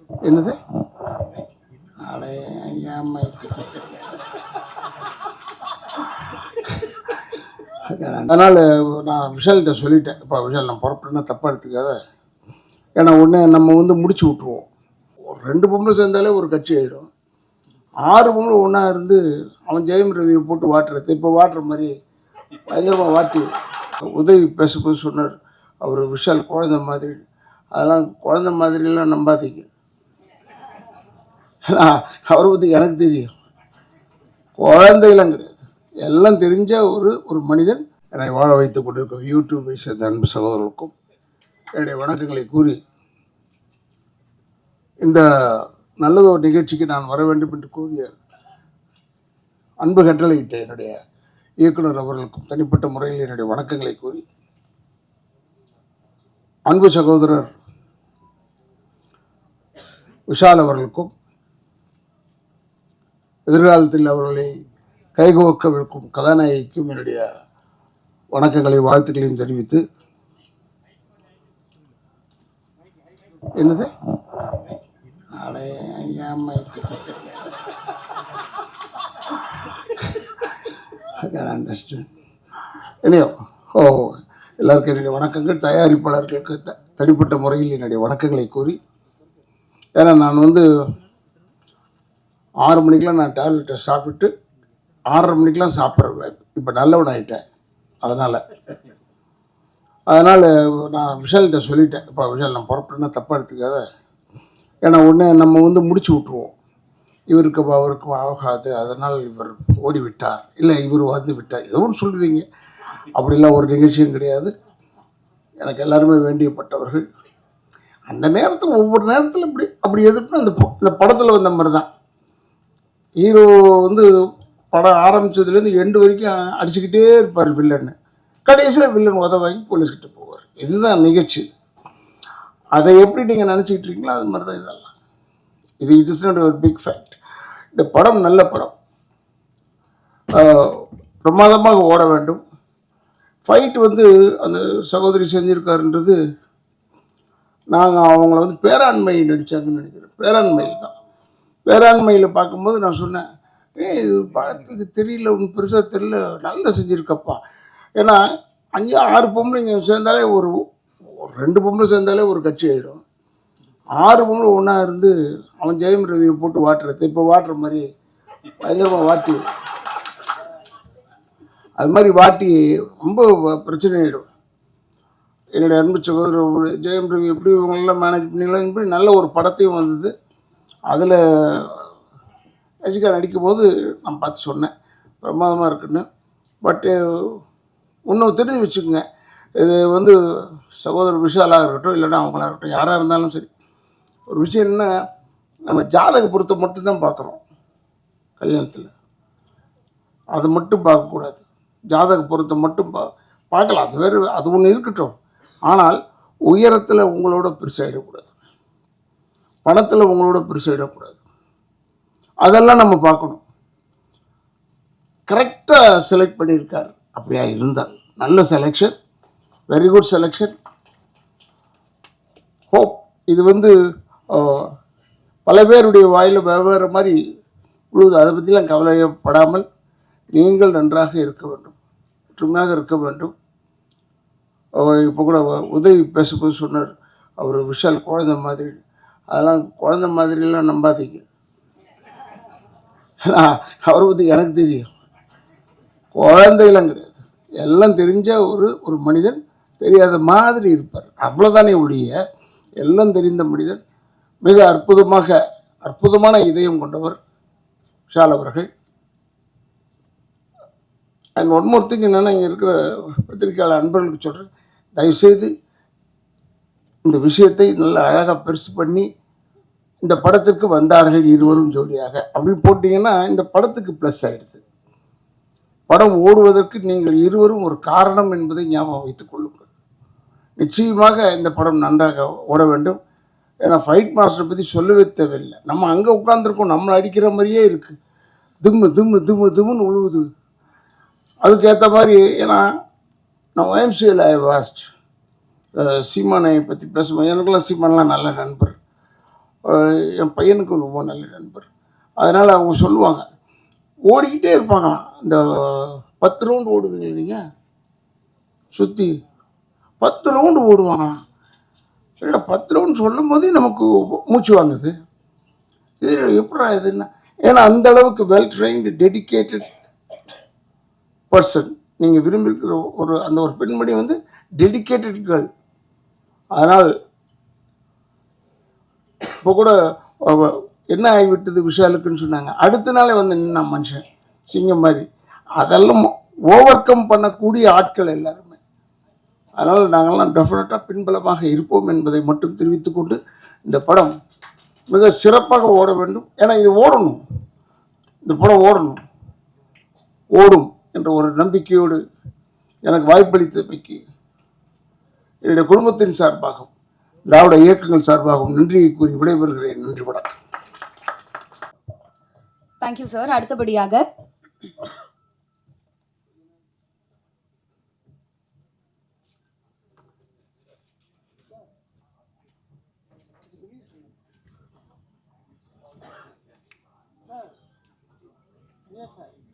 என்னது? அடே ஏன் மைக்கு. அதனால் நான் விஷால்கிட்ட சொல்லிட்டேன், இப்போ விஷால் நான் புறப்பட்டுனா தப்பாக எடுத்துக்காத. ஏன்னா ஒன்று நம்ம வந்து முடிச்சு விட்ருவோம். ஒரு 2 பொம்பளை சேர்ந்தாலே ஒரு கட்சி ஆகிடும். 6 பொம்பளை ஒன்றா இருந்து அவன் ஜெயம் ரவியை போட்டு வாட்டுறது, இப்போ வாட்டுற மாதிரி பயங்கரமாக வாட்டி. உதவி பேசும்போது சொன்னார், அவர் விஷால் குழந்தை மாதிரி. அதெல்லாம் குழந்தை மாதிரிலாம் நம்பாதீங்க. அவரை பற்றி எனக்கு தெரியும். குழந்தைலாம் கிடையாது, எல்லாம் தெரிஞ்ச ஒரு மனிதன். என்னை வாழ வைத்துக் கொண்டிருக்கும் யூடியூப்பை சேர்ந்த அன்பு சகோதரர்களுக்கும் என்னுடைய வணக்கங்களை கூறி, இந்த நல்லது ஒரு நிகழ்ச்சிக்கு நான் வர வேண்டும் என்று கூறிய அன்பு கட்டளையிட்ட என்னுடைய இயக்குனர் அவர்களுக்கும் தனிப்பட்ட முறையில் என்னுடைய வணக்கங்களை கூறி, அன்பு சகோதரர் விஷால் அவர்களுக்கும் எதிர்காலத்தில் அவர்களை கைகோர்க்கவிருக்கும் கதாநாயகிக்கும் என்னுடைய வணக்கங்களை வாழ்த்துக்களையும் தெரிவித்து, என்னது? அடே ஏன் மைக்கு. இல்லையோ? எல்லாருக்கும் என்னுடைய வணக்கங்கள். தயாரிப்பாளர்களுக்கு தனிப்பட்ட முறையில் என்னுடைய வணக்கங்களை கூறி, ஏன்னா நான் வந்து 6 மணிக்கெலாம் நான் டேப்லெட்டை சாப்பிட்டு 6:30 மணிக்கெலாம் சாப்பிட்றேன். இப்போ நல்லவன் ஆகிட்டேன். அதனால் நான் விஷால்கிட்ட சொல்லிட்டேன், இப்போ விஷால் நான் புறப்பட்டுனா தப்பாக எடுத்துக்காத. ஏன்னா ஒன்று நம்ம வந்து முடிச்சு விட்ருவோம், இவருக்கு அவருக்கும் ஆகாது, அதனால் இவர் ஓடிவிட்டார், இல்லை இவர் வந்து விட்டார், ஏதோ ஒன்று சொல்லுவீங்க. அப்படிலாம் ஒரு நிகழ்ச்சியும் கிடையாது. எனக்கு எல்லாருமே வேண்டியப்பட்டவர்கள். அந்த நேரத்தில் ஒவ்வொரு நேரத்தில் அப்படி எதிர்ப்புனா இந்த படத்தில் வந்த மாதிரி தான். ஹீரோ வந்து படம் ஆரம்பித்ததுலேருந்து எண்டு வரைக்கும் அடிச்சுக்கிட்டே இருப்பார் வில்லன்னு. கடைசியில் வில்லன் உதவாங்கி போலீஸ்கிட்ட போவார். இதுதான் நிகழ்ச்சி. அதை எப்படி நீங்கள் நினச்சிக்கிட்டு இருக்கீங்களோ அது மாதிரி தான் இதெல்லாம். இட் இஸ் நாட் ஒரு பிக் ஃபேக்ட். இந்த படம் நல்ல படம், பிரமாதமாக ஓட வேண்டும். ஃபைட் வந்து அந்த சகோதரி செஞ்சுருக்காருன்றது, நாங்கள் அவங்கள வந்து பேராண்மை நடித்தாங்கன்னு நினைக்கிறேன். பேராண்மையில் தான். பேராண்மையில் பார்க்கும்போது நான் சொன்னேன், இது படத்துக்கு தெரியல, ஒன்றும் பெருசாக தெரியல, நல்லா செஞ்சுருக்கப்பா. ஏன்னா 5-6 பொம்பளைங்க சேர்ந்தாலே ஒரு 2 பொம்பளை சேர்ந்தாலே ஒரு கட்சி ஆகிடும். 6 பொம்பளை ஒன்றா இருந்து அவன் ஜெயம் ரவியை போட்டு வாட்டுறது, இப்போ வாட்டுற மாதிரி பயங்கரமாக வாட்டி, அது மாதிரி வாட்டி ரொம்ப பிரச்சனை ஆகிடும். என்னுடைய அன்பு சகோதரர் ஜெயம் ரவி எப்படி இவங்களெல்லாம் மேனேஜ் பண்ணிக்கலாம், இப்படி நல்ல ஒரு படத்தையும் வந்தது. அதில் ரசிகா நடிக்கும்போது நான் பார்த்து சொன்னேன், பிரமாதமாக இருக்குன்னு. பட்டு இன்னும் தெரிஞ்சு வச்சுக்கோங்க, இது வந்து சகோதரர் விஷாலாக இருக்கட்டும், இல்லைன்னா அவங்களாக இருக்கட்டும், யாராக இருந்தாலும் சரி, ஒரு விஷயம் என்ன, நம்ம ஜாதக பொருத்தம் மட்டும்தான் பார்க்குறோம் கல்யாணத்தில். அது மட்டும் பார்க்கக்கூடாது. ஜாதக பொருத்தம் மட்டும் பார்க்கலாம், அது வேறு, அது ஒன்று இருக்கட்டும். ஆனால் உயரத்தில் உங்களோட பெருசாகிடக்கூடாது, பணத்தில் உங்களோட பெருசாகிடக்கூடாது. அதெல்லாம் நம்ம பார்க்கணும். கரெக்டாக செலக்ட் பண்ணியிருக்கார். அப்படியா இருந்தால் நல்ல selection, very good selection. Hope இது வந்து பல பேருடைய வாயில் வெவ்வேறு மாதிரி உழுது. அதை பற்றிலாம் கவலைப்படாமல் நீங்கள் நன்றாக இருக்க வேண்டும், ஒற்றுமையாக இருக்க வேண்டும். இப்போ கூட உதவி பேசும்போது சொன்னார், அவர் விஷால் குழந்தை மாதிரி. அதெல்லாம் குழந்தை மாதிரிலாம் நம்பாதீங்க. அவரை பற்றி எனக்கு தெரியும். குழந்தைலாம் கிடையாது, எல்லாம் தெரிஞ்ச ஒரு மனிதன். தெரியாத மாதிரி இருப்பார், அவ்வளோதானே ஒழிய எல்லாம் தெரிந்த மனிதன். மிக அற்புதமான இதயம் கொண்டவர் விஷால் அவர்கள். அண்ட் ஒன் மோர் திங் என்னென்னா, இங்கே இருக்கிற பத்திரிகையாளர் அன்பர்களுக்கு சொல்கிறேன், தயவுசெய்து இந்த விஷயத்தை நல்ல அழகாக பெருசு பண்ணி, இந்த படத்திற்கு வந்தார்கள் இருவரும் ஜோடியாக அப்படின்னு போட்டிங்கன்னா இந்த படத்துக்கு ப்ளஸ் ஆகிடுது. படம் ஓடுவதற்கு நீங்கள் இருவரும் ஒரு காரணம் என்பதை ஞாபகம் வைத்துக் கொள்ளுங்கள். நிச்சயமாக இந்த படம் நன்றாக ஓட வேண்டும். ஏன்னா ஃபைட் மாஸ்டரை பற்றி சொல்லவே தேவையில்லை. நம்ம அங்கே உட்காந்துருக்கோம், நம்மளை அடிக்கிற மாதிரியே இருக்குது. திம்மு திம்மு திம்மு திம்முன்னு உழுவுது. அதுக்கேற்ற மாதிரி, ஏன்னா நான் OMCL ஐ வாஸ்ட் சீமானை பற்றி பேசும்போது, எனக்குலாம் சீமானெலாம் நல்ல நண்பர். என் பையனுக்கும் ரொம்ப நல்ல நண்பர். அதனால் அவங்க சொல்லுவாங்க, ஓடிக்கிட்டே இருப்பாங்களாம். இந்த 10 ரவுண்டு ஓடுவீங்க நீங்கள் சுற்றி 10 ரவுண்டு ஓடுவாங்களாம். இல்லை 10 ரவுண்டு சொல்லும் போதே நமக்கு மூச்சு வாங்குது. இது எப்படா இதுன்னா, ஏன்னா அந்த அளவுக்கு வெல் ட்ரெயின்டு டெடிக்கேட்டட் பர்சன். நீங்கள் விரும்பியிருக்கிற அந்த ஒரு பெண்மணி வந்து டெடிக்கேட்டட் கேர்ள். அதனால் இப்போ கூட என்ன ஆகிவிட்டது விஷாலுக்குன்னு சொன்னாங்க. அடுத்த நாளே வந்து நின்னா மனுஷன் சிங்கம் மாதிரி. அதெல்லாம் ஓவர் கம் பண்ணக்கூடிய ஆட்கள் எல்லாருமே. அதனால் நாங்கள்லாம் டெஃபினட்டாக பின்பலமாக இருப்போம் என்பதை மட்டும் தெரிவித்துக்கொண்டு, இந்த படம் மிக சிறப்பாக ஓட வேண்டும். ஏன்னா இது ஓடணும், இந்த படம் ஓடணும், ஓடும் என்ற ஒரு நம்பிக்கையோடு எனக்கு வாய்ப்பளித்தமைக்கு என்னுடைய குடும்பத்தின் சார்பாகவும் திராவிட இயக்கங்கள் சார்பாகவும் நன்றியை கூறி விடைபெறுகிறேன். நன்றி, வணக்கம். Thank you sir. அடுத்தபடியாக Yes, sir.